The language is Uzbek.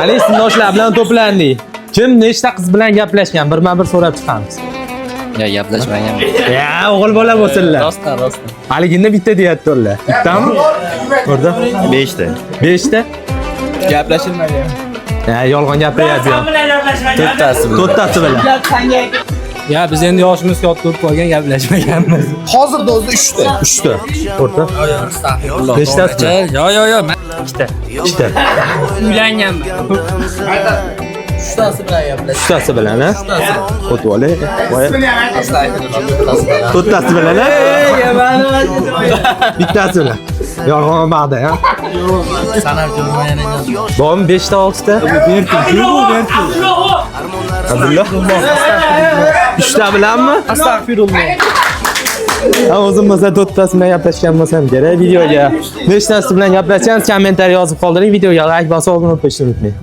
Qani sindoshlar bilan to'plandik. Kim nechta qiz bilan gaplashgan? Birma-bir so'rab chiqamiz. Ya gaplashmagan. Ya, o'g'il bola bo'lsinlar. Rostdan. Haliginda bitta deyapti ular. Bittami? O'rda 5 ta. 5 ta? Gaplashilmagan. Ya, yolg'on gapiryapti. To'rttasi bilan. Ya biz endi yoshimiz katta bo'lib qolgan gaplashmaganmiz. Hozirda o'zi 3 ta. 3 ta. O'rta. Nechtasi? Yo, men ikkita. 2 ta. Uylanganman. Uchtasi bilan gaplash. 3tasi bilan, ha? O'tib voy. To'rttasi bilan, ha? Bittasi bilan. Yolg'on maqda, ha? Sanab ko'rmagan ekan. Bormi 5 ta 6 ta? Abdulloh. 3 ta bilanmi? Astagfirulloh. Ha, o'zim bo'lsa to'rttasi bilan gaplashgan bo'lsam kerak videoga. Nechtasi bilan gaplashsangiz kommentariy yozib qoldiring. Videoga like bosib, obuna bo'lishni unutmang.